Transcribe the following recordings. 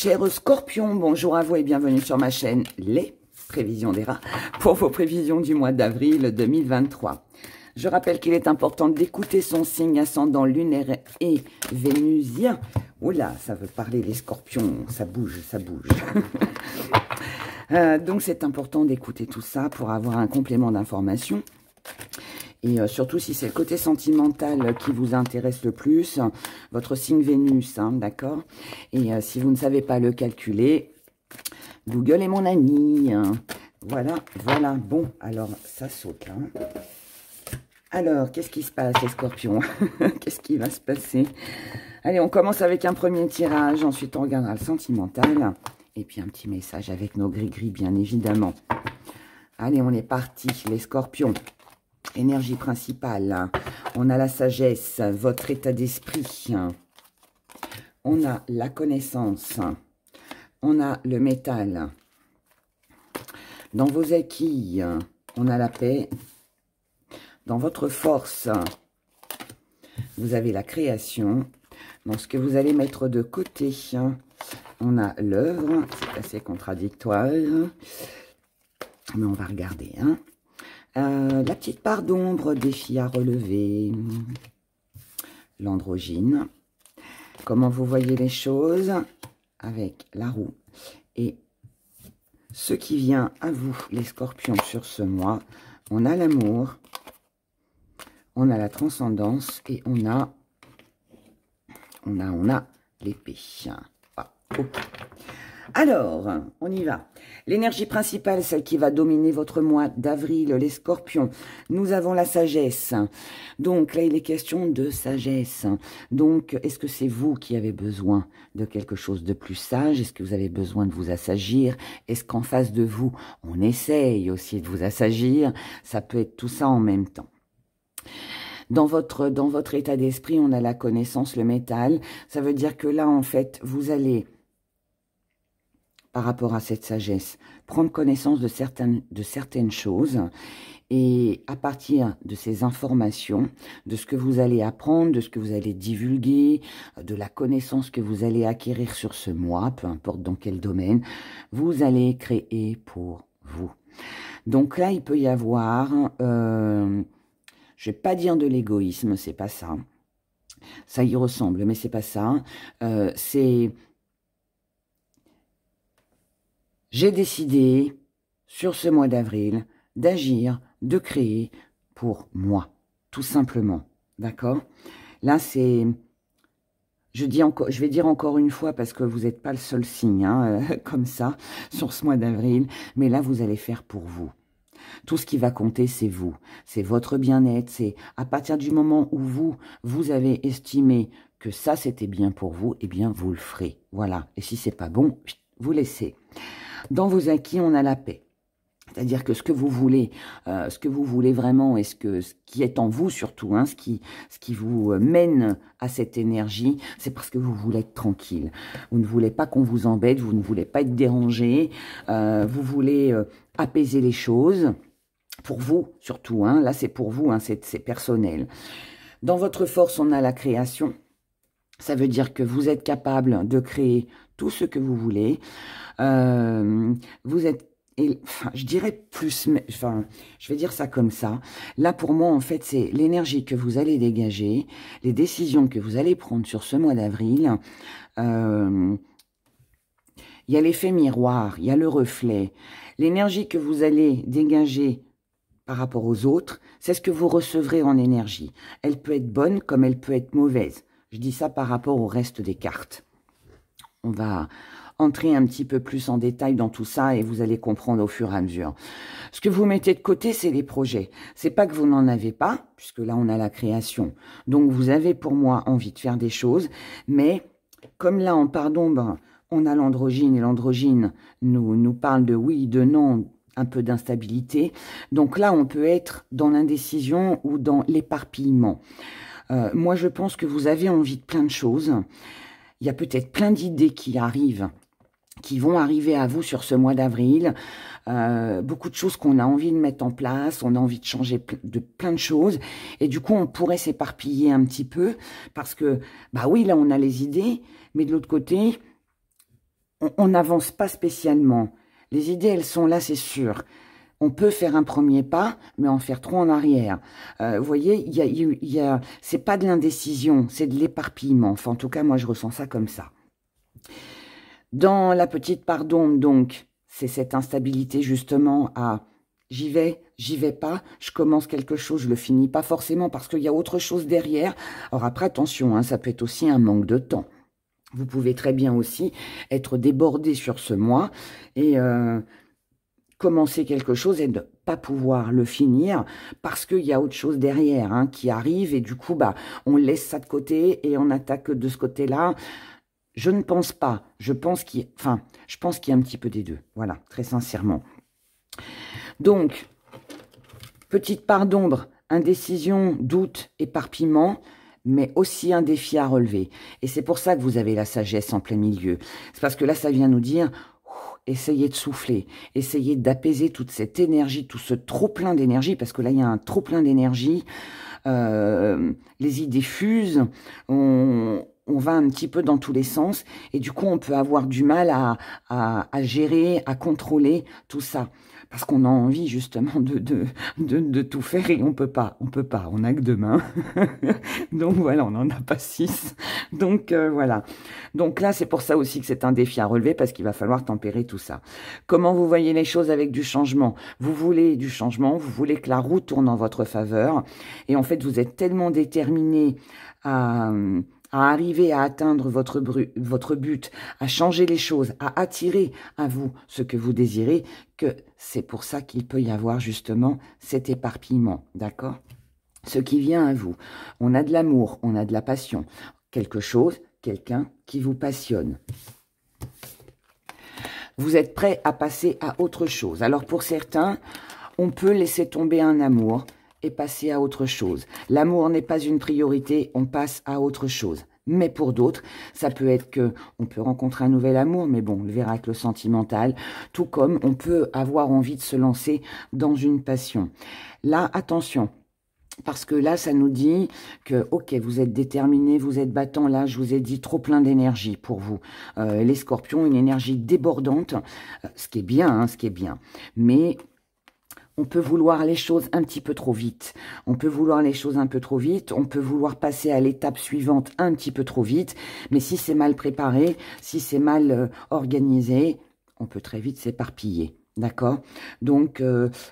Chers scorpions, bonjour à vous et bienvenue sur ma chaîne Les Prévisions des Rats pour vos prévisions du mois d'avril 2023. Je rappelle qu'il est important d'écouter son signe ascendant lunaire et vénusien. Oula, ça veut parler les scorpions, ça bouge, ça bouge. Donc c'est important d'écouter tout ça pour avoir un complément d'information. Et surtout si c'est le côté sentimental qui vous intéresse le plus, votre signe Vénus, hein, d'accord? Et si vous ne savez pas le calculer, Google est mon ami. Hein. Voilà, voilà. Bon, alors ça saute là. Alors, qu'est-ce qui se passe les scorpions? Qu'est-ce qui va se passer? Allez, on commence avec un premier tirage, ensuite on regardera le sentimental. Et puis un petit message avec nos gris-gris, bien évidemment. Allez, on est parti, les scorpions. Énergie principale, on a la sagesse, votre état d'esprit, on a la connaissance, on a le métal. Dans vos acquis, on a la paix. Dans votre force, vous avez la création. Dans ce que vous allez mettre de côté, on a l'œuvre, c'est assez contradictoire, mais on va regarder, hein. La petite part d'ombre, défi à relever, l'androgyne. Comment vous voyez les choses avec la roue. Et ce qui vient à vous, les scorpions, sur ce mois, on a l'amour, on a la transcendance et on a l'épée. Voilà, ok. Alors, on y va. L'énergie principale, celle qui va dominer votre mois d'avril, les scorpions. Nous avons la sagesse. Donc, là, il est question de sagesse. Donc, est-ce que c'est vous qui avez besoin de quelque chose de plus sage? Est-ce que vous avez besoin de vous assagir? Est-ce qu'en face de vous, on essaye aussi de vous assagir? Ça peut être tout ça en même temps. Dans votre état d'esprit, on a la connaissance, le métal. Ça veut dire que là, en fait, vous allez... par rapport à cette sagesse, prendre connaissance de certaines choses et à partir de ces informations, de ce que vous allez apprendre, de ce que vous allez divulguer, de la connaissance que vous allez acquérir sur ce mois, peu importe dans quel domaine, vous allez créer pour vous. Donc là, il peut y avoir, je vais pas dire de l'égoïsme, c'est pas ça. Ça y ressemble, mais c'est pas ça. C'est... J'ai décidé, sur ce mois d'avril, d'agir, de créer pour moi, tout simplement. D'accord? Là, c'est... Je vais dire encore une fois, parce que vous n'êtes pas le seul signe, hein, comme ça, sur ce mois d'avril, mais là, vous allez faire pour vous. Tout ce qui va compter, c'est vous. C'est votre bien-être. C'est à partir du moment où vous avez estimé que ça, c'était bien pour vous, eh bien, vous le ferez. Voilà. Et si c'est pas bon, vous laissez. Dans vos acquis, on a la paix. C'est-à-dire que ce que vous voulez vraiment, et ce qui est en vous surtout, hein, ce qui vous mène à cette énergie, c'est parce que vous voulez être tranquille. Vous ne voulez pas qu'on vous embête, vous ne voulez pas être dérangé, vous voulez apaiser les choses, pour vous surtout, hein, là c'est pour vous, hein, c'est personnel. Dans votre force, on a la création. Ça veut dire que vous êtes capable de créer tout ce que vous voulez. Vous êtes, enfin, je dirais plus, mais, enfin, je vais dire ça comme ça. Là, pour moi, en fait, c'est l'énergie que vous allez dégager, les décisions que vous allez prendre sur ce mois d'avril. Il y a l'effet miroir, il y a le reflet. L'énergie que vous allez dégager par rapport aux autres, c'est ce que vous recevrez en énergie. Elle peut être bonne comme elle peut être mauvaise. Je dis ça par rapport au reste des cartes. On va entrer un petit peu plus en détail dans tout ça et vous allez comprendre au fur et à mesure. Ce que vous mettez de côté, c'est les projets. C'est pas que vous n'en avez pas, puisque là, on a la création. Donc, vous avez, pour moi, envie de faire des choses. Mais, comme là, en part d'ombre, on a l'androgyne et l'androgyne nous parle de oui, de non, un peu d'instabilité. Donc là, on peut être dans l'indécision ou dans l'éparpillement. Moi, je pense que vous avez envie de plein de choses. Il y a peut-être plein d'idées qui arrivent, qui vont arriver à vous sur ce mois d'avril. Beaucoup de choses qu'on a envie de mettre en place, on a envie de changer de plein de choses. Et du coup, on pourrait s'éparpiller un petit peu parce que, bah oui, là, on a les idées, mais de l'autre côté, on n'avance pas spécialement. Les idées, elles sont là, c'est sûr. On peut faire un premier pas, mais en faire trop en arrière. Vous voyez, c'est pas de l'indécision, c'est de l'éparpillement. Enfin, en tout cas, moi, je ressens ça comme ça. Dans la petite part d'ombre, donc, c'est cette instabilité, justement, à j'y vais pas, je commence quelque chose, je le finis pas forcément parce qu'il y a autre chose derrière. Alors après, attention, hein, ça peut être aussi un manque de temps. Vous pouvez très bien aussi être débordé sur ce mois et commencer quelque chose et ne pas pouvoir le finir parce qu'il y a autre chose derrière hein, qui arrive et du coup, bah, on laisse ça de côté et on attaque de ce côté-là. Je ne pense pas. Je pense qu'il y a un petit peu des deux. Voilà, très sincèrement. Donc, petite part d'ombre, indécision, doute, éparpillement, mais aussi un défi à relever. Et c'est pour ça que vous avez la sagesse en plein milieu. C'est parce que là, ça vient nous dire, essayez de souffler, essayez d'apaiser toute cette énergie, tout ce trop-plein d'énergie, parce que là, il y a un trop-plein d'énergie. Les idées fusent, on va un petit peu dans tous les sens, et du coup, on peut avoir du mal à gérer, à contrôler tout ça. Parce qu'on a envie justement de tout faire et on peut pas, on n'a que 2 mains. Donc voilà, on n'en a pas 6. Donc voilà. Donc là, c'est pour ça aussi que c'est un défi à relever parce qu'il va falloir tempérer tout ça. Comment vous voyez les choses avec du changement? Vous voulez du changement, vous voulez que la roue tourne en votre faveur. Et en fait, vous êtes tellement déterminé à arriver à atteindre votre but, à changer les choses, à attirer à vous ce que vous désirez, que c'est pour ça qu'il peut y avoir justement cet éparpillement, d'accord? Ce qui vient à vous. On a de l'amour, on a de la passion, quelque chose, quelqu'un qui vous passionne. Vous êtes prêt à passer à autre chose. Alors pour certains, on peut laisser tomber un amour et passer à autre chose. L'amour n'est pas une priorité, on passe à autre chose. Mais pour d'autres, ça peut être que on peut rencontrer un nouvel amour, mais bon, on le verra avec le sentimental, tout comme on peut avoir envie de se lancer dans une passion. Là, attention, parce que là, ça nous dit que, ok, vous êtes déterminé, vous êtes battant, là, je vous ai dit trop plein d'énergie pour vous. Les scorpions, une énergie débordante, ce qui est bien, hein, ce qui est bien. Mais on peut vouloir les choses un petit peu trop vite. On peut vouloir les choses un peu trop vite. On peut vouloir passer à l'étape suivante un petit peu trop vite. Mais si c'est mal préparé, si c'est mal organisé, on peut très vite s'éparpiller. D'accord? Donc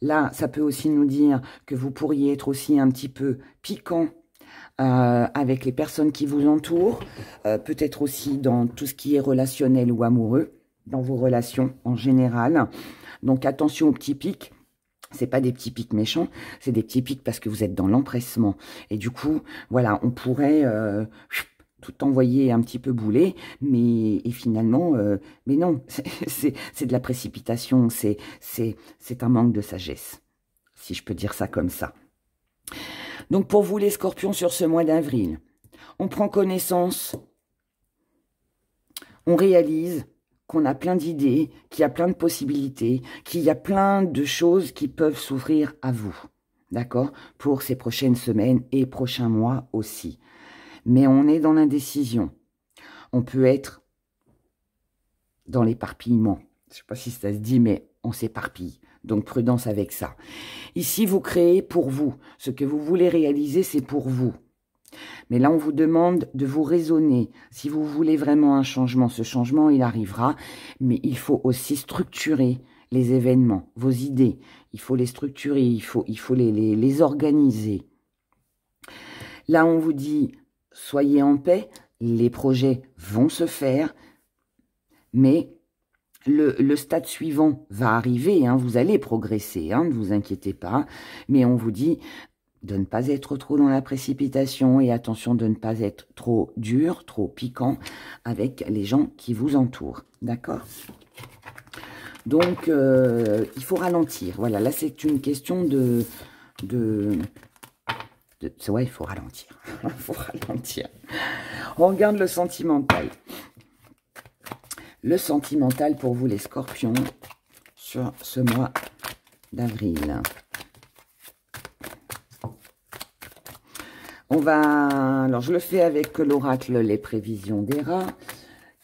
là, ça peut aussi nous dire que vous pourriez être aussi un petit peu piquant avec les personnes qui vous entourent. Peut-être aussi dans tout ce qui est relationnel ou amoureux, dans vos relations en général. Donc attention aux petits pics. C'est pas des petits pics méchants, c'est des petits pics parce que vous êtes dans l'empressement. Et du coup, voilà, on pourrait tout envoyer un petit peu bouler, mais finalement, mais non, c'est de la précipitation, c'est un manque de sagesse, si je peux dire ça comme ça. Donc pour vous les scorpions sur ce mois d'avril, on prend connaissance, on réalise qu'on a plein d'idées, qu'il y a plein de possibilités, qu'il y a plein de choses qui peuvent s'ouvrir à vous, d'accord? Pour ces prochaines semaines et prochains mois aussi. Mais on est dans l'indécision. On peut être dans l'éparpillement. Je ne sais pas si ça se dit, mais on s'éparpille. Donc prudence avec ça. Ici, vous créez pour vous. Ce que vous voulez réaliser, c'est pour vous. Mais là, on vous demande de vous raisonner. Si vous voulez vraiment un changement, ce changement, il arrivera. Mais il faut aussi structurer les événements, vos idées. Il faut les structurer, il faut les organiser. Là, on vous dit, soyez en paix, les projets vont se faire, mais le stade suivant va arriver, hein, vous allez progresser, hein, ne vous inquiétez pas. Mais on vous dit de ne pas être trop dans la précipitation et attention de ne pas être trop dur, trop piquant avec les gens qui vous entourent. D'accord? Donc, il faut ralentir. Voilà, là, c'est une question ouais, il faut ralentir. Il faut ralentir. On regarde le sentimental. Le sentimental pour vous, les scorpions, sur ce mois d'avril. Alors je le fais avec l'oracle Les Prévisions d'Héra,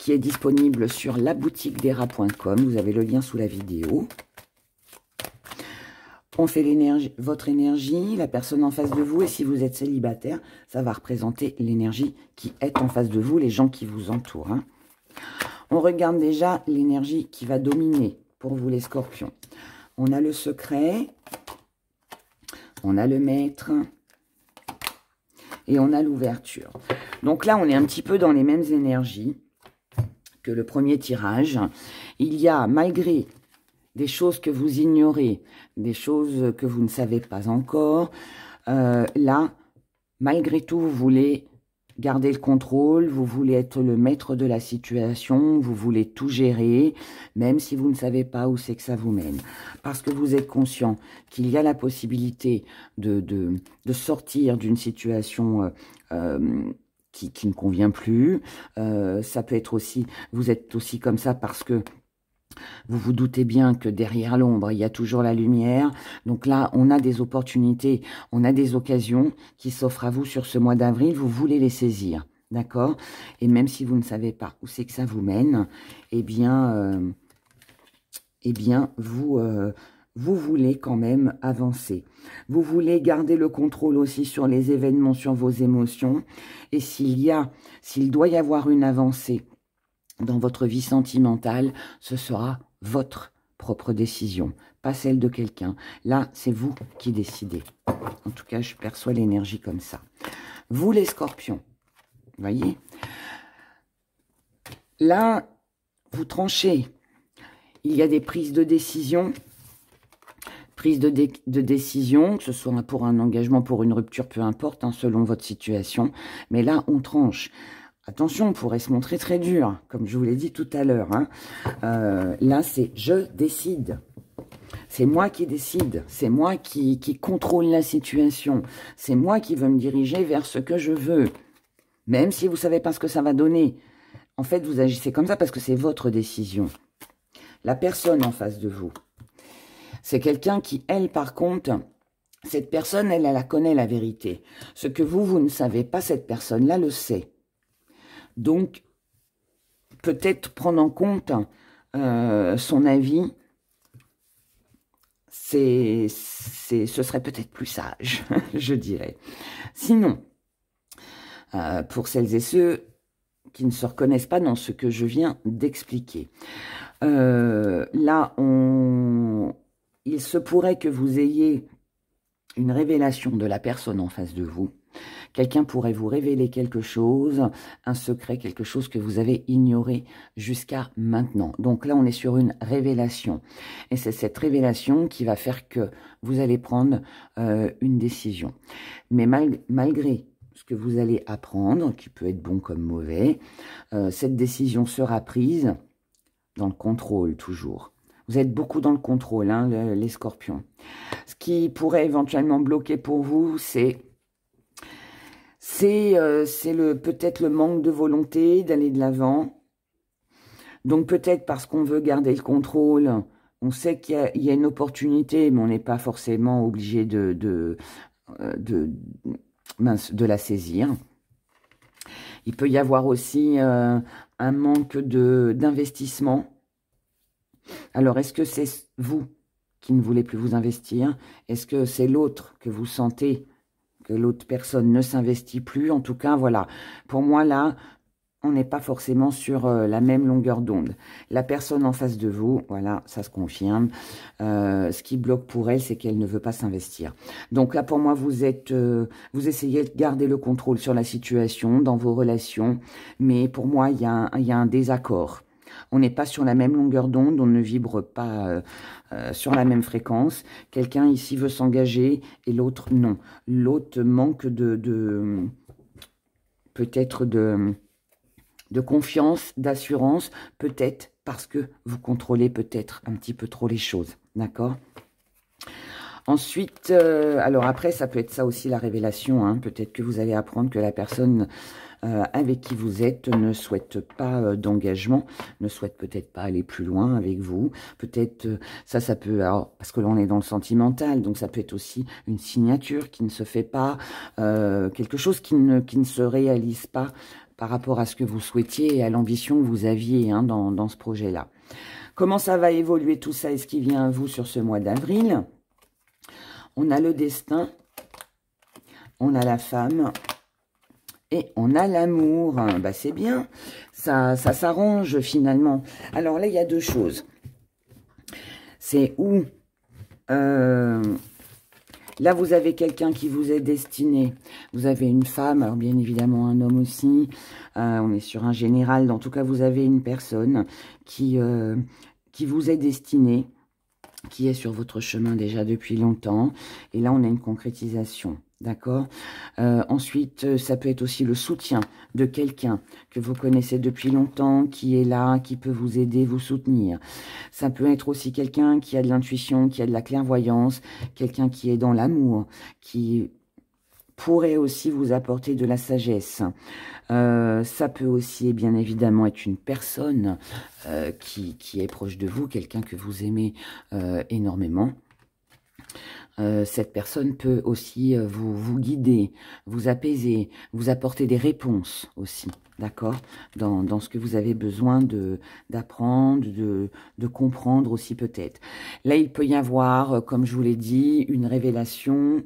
qui est disponible sur laboutiquedera.com. Vous avez le lien sous la vidéo. On fait votre énergie, la personne en face de vous. Et si vous êtes célibataire, ça va représenter l'énergie qui est en face de vous, les gens qui vous entourent. Hein. On regarde déjà l'énergie qui va dominer pour vous, les scorpions. On a le secret, on a le maître et on a l'ouverture. Donc là, on est un petit peu dans les mêmes énergies que le premier tirage. Il y a, malgré des choses que vous ignorez, des choses que vous ne savez pas encore, là, malgré tout, vous voulez garder le contrôle, vous voulez être le maître de la situation, vous voulez tout gérer, même si vous ne savez pas où c'est que ça vous mène. Parce que vous êtes conscient qu'il y a la possibilité de sortir d'une situation qui ne convient plus. Ça peut être aussi, vous êtes aussi comme ça parce que vous vous doutez bien que derrière l'ombre, il y a toujours la lumière. Donc là, on a des opportunités, on a des occasions qui s'offrent à vous sur ce mois d'avril. Vous voulez les saisir, d'accord? Et même si vous ne savez pas où c'est que ça vous mène, eh bien vous voulez quand même avancer. Vous voulez garder le contrôle aussi sur les événements, sur vos émotions. Et s'il doit y avoir une avancée dans votre vie sentimentale, ce sera votre propre décision, pas celle de quelqu'un. Là, c'est vous qui décidez. En tout cas, je perçois l'énergie comme ça. Vous, les scorpions, voyez, là, vous tranchez. Il y a des prises de décision, de décision, que ce soit pour un engagement, pour une rupture, peu importe, hein, selon votre situation. Mais là, on tranche. Attention, on pourrait se montrer très dur, comme je vous l'ai dit tout à l'heure. Hein. Là, c'est « je décide ». C'est moi qui décide, c'est moi qui contrôle la situation. C'est moi qui veux me diriger vers ce que je veux. Même si vous ne savez pas ce que ça va donner. En fait, vous agissez comme ça parce que c'est votre décision. La personne en face de vous, c'est quelqu'un qui, elle, par contre, cette personne, elle la connaît, la vérité. Ce que vous ne savez pas, cette personne-là le sait. Donc, peut-être prendre en compte son avis, ce serait peut-être plus sage, je dirais. Sinon, pour celles et ceux qui ne se reconnaissent pas dans ce que je viens d'expliquer, là, il se pourrait que vous ayez une révélation de la personne en face de vous. Quelqu'un pourrait vous révéler quelque chose, un secret, quelque chose que vous avez ignoré jusqu'à maintenant. Donc là, on est sur une révélation. Et c'est cette révélation qui va faire que vous allez prendre une décision. Mais malgré ce que vous allez apprendre, qui peut être bon comme mauvais, cette décision sera prise dans le contrôle toujours. Vous êtes beaucoup dans le contrôle, hein, les scorpions. Ce qui pourrait éventuellement bloquer pour vous, c'est peut-être le manque de volonté d'aller de l'avant. Donc peut-être parce qu'on veut garder le contrôle, on sait qu'il y a une opportunité, mais on n'est pas forcément obligé de la saisir. Il peut y avoir aussi un manque d'investissement. Alors, est-ce que c'est vous qui ne voulez plus vous investir? Est-ce que c'est l'autre que vous sentez que l'autre personne ne s'investit plus? En tout cas, voilà. Pour moi, là, on n'est pas forcément sur la même longueur d'onde. La personne en face de vous, voilà, ça se confirme. Ce qui bloque pour elle, c'est qu'elle ne veut pas s'investir. Donc là, pour moi, vous essayez de garder le contrôle sur la situation, dans vos relations. Mais pour moi, il y a un désaccord. On n'est pas sur la même longueur d'onde, on ne vibre pas sur la même fréquence. Quelqu'un ici veut s'engager et l'autre non. L'autre manque peut-être de confiance, d'assurance, peut-être parce que vous contrôlez peut-être un petit peu trop les choses, d'accord? Ensuite, alors après, ça peut être ça aussi la révélation, hein. Peut-être que vous allez apprendre que la personne avec qui vous êtes ne souhaite pas d'engagement, ne souhaite peut-être pas aller plus loin avec vous. Peut-être, ça peut, alors, parce que là on est dans le sentimental, donc ça peut être aussi une signature qui ne se fait pas, quelque chose qui ne se réalise pas par rapport à ce que vous souhaitiez et à l'ambition que vous aviez hein, dans ce projet-là. Comment ça va évoluer tout ça et ce qui vient à vous sur ce mois d'avril? On a le destin, on a la femme et on a l'amour. Bah, c'est bien, ça s'arrange finalement. Alors là, il y a deux choses. C'est où... là, vous avez quelqu'un qui vous est destiné. Vous avez une femme, alors bien évidemment un homme aussi. On est sur un général. En tout cas, vous avez une personne qui vous est destinée, qui est sur votre chemin déjà depuis longtemps. Et là, on a une concrétisation. D'accord. Ensuite, ça peut être aussi le soutien de quelqu'un que vous connaissez depuis longtemps, qui est là, qui peut vous aider, vous soutenir. Ça peut être aussi quelqu'un qui a de l'intuition, qui a de la clairvoyance, quelqu'un qui est dans l'amour, qui pourrait aussi vous apporter de la sagesse. Ça peut aussi, bien évidemment, être une personne qui est proche de vous, quelqu'un que vous aimez énormément. Cette personne peut aussi vous guider, vous apaiser, vous apporter des réponses aussi, d'accord, dans ce que vous avez besoin d'apprendre, de comprendre aussi peut-être. Là, il peut y avoir, comme je vous l'ai dit, une révélation.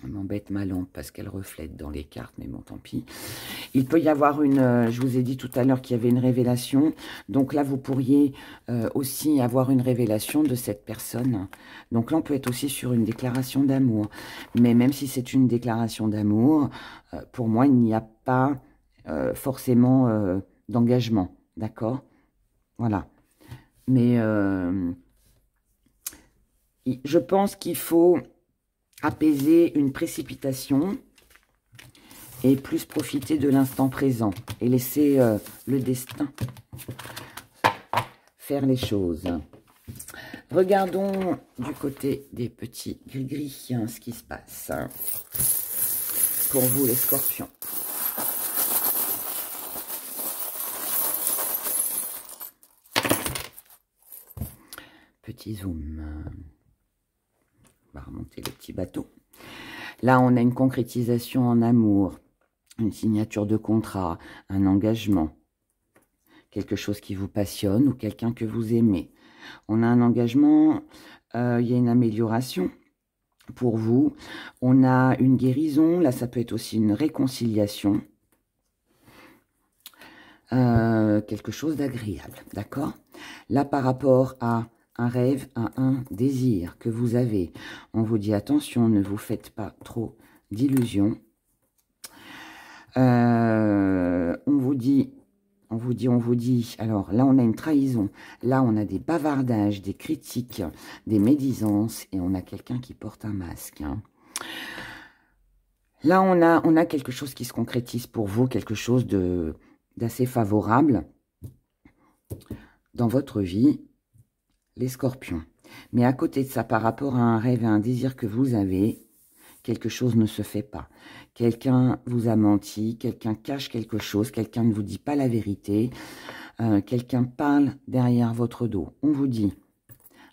M'embête ma lampe parce qu'elle reflète dans les cartes, mais bon, tant pis. Il peut y avoir une... je vous ai dit tout à l'heure qu'il y avait une révélation. Donc là, vous pourriez aussi avoir une révélation de cette personne. Donc là, on peut être aussi sur une déclaration d'amour. Mais même si c'est une déclaration d'amour, pour moi, il n'y a pas forcément d'engagement. D'accord? Voilà. Mais je pense qu'il faut apaiser une précipitation et plus profiter de l'instant présent et laisser le destin faire les choses. Regardons du côté des petits gris-gris hein, ce qui se passe pour vous les scorpions. Petit zoom. On va remonter le petit bateau. Là, on a une concrétisation en amour, une signature de contrat, un engagement, quelque chose qui vous passionne ou quelqu'un que vous aimez. On a un engagement, il y a une amélioration pour vous. On a une guérison, là, ça peut être aussi une réconciliation. Quelque chose d'agréable, d'accord? Là, par rapport à un rêve, un désir que vous avez. On vous dit attention, ne vous faites pas trop d'illusions. On vous dit, alors là on a une trahison, là on a des bavardages, des critiques, des médisances et on a quelqu'un qui porte un masque. Hein. Là on a quelque chose qui se concrétise pour vous, quelque chose d'assez favorable dans votre vie. Les scorpions. Mais à côté de ça, par rapport à un rêve et un désir que vous avez, quelque chose ne se fait pas. Quelqu'un vous a menti, quelqu'un cache quelque chose, quelqu'un ne vous dit pas la vérité, quelqu'un parle derrière votre dos. On vous dit,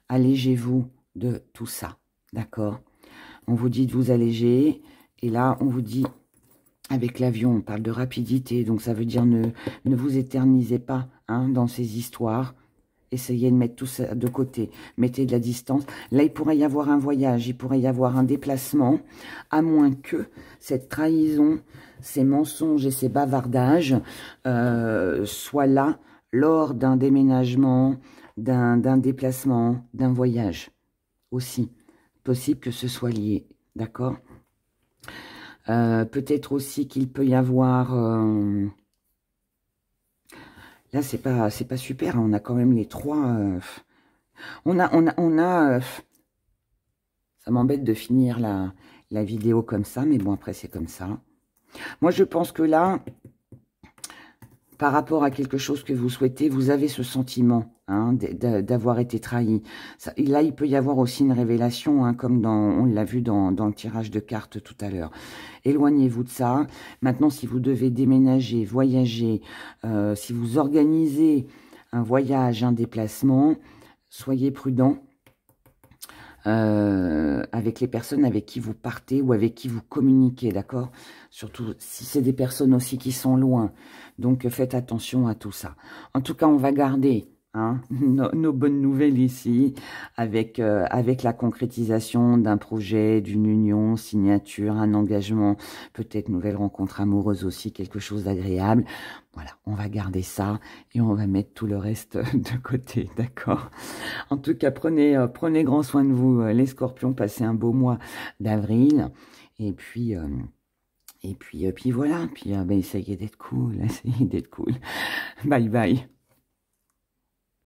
allégez-vous de tout ça, d'accord? On vous dit de vous alléger, et là, on vous dit, avec l'avion, on parle de rapidité, donc ça veut dire ne vous éternisez pas hein, dans ces histoires. Essayez de mettre tout ça de côté. Mettez de la distance. Là, il pourrait y avoir un voyage, il pourrait y avoir un déplacement, à moins que cette trahison, ces mensonges et ces bavardages soient là lors d'un déménagement, d'un déplacement, d'un voyage aussi. Possible que ce soit lié, d'accord? Peut-être aussi qu'il peut y avoir... Là, c'est pas super. On a quand même les trois. On a. Ça m'embête de finir la vidéo comme ça, mais bon, après, c'est comme ça. Moi, je pense que là, par rapport à quelque chose que vous souhaitez, vous avez ce sentiment hein, d'avoir été trahi. Ça, là, il peut y avoir aussi une révélation, hein, comme on l'a vu dans le tirage de cartes tout à l'heure. Éloignez-vous de ça. Maintenant, si vous devez déménager, voyager, si vous organisez un voyage, un déplacement, soyez prudent. avec les personnes avec qui vous partez ou avec qui vous communiquez, d'accord? Surtout si c'est des personnes aussi qui sont loin. Donc, faites attention à tout ça. En tout cas, on va garder nos bonnes nouvelles ici, avec la concrétisation d'un projet, d'une union, signature, un engagement, peut-être nouvelle rencontre amoureuse aussi, quelque chose d'agréable. Voilà, on va garder ça et on va mettre tout le reste de côté, d'accord? En tout cas, prenez grand soin de vous, les scorpions, passez un beau mois d'avril. Et puis voilà, puis essayez d'être cool, essayez d'être cool. Bye bye.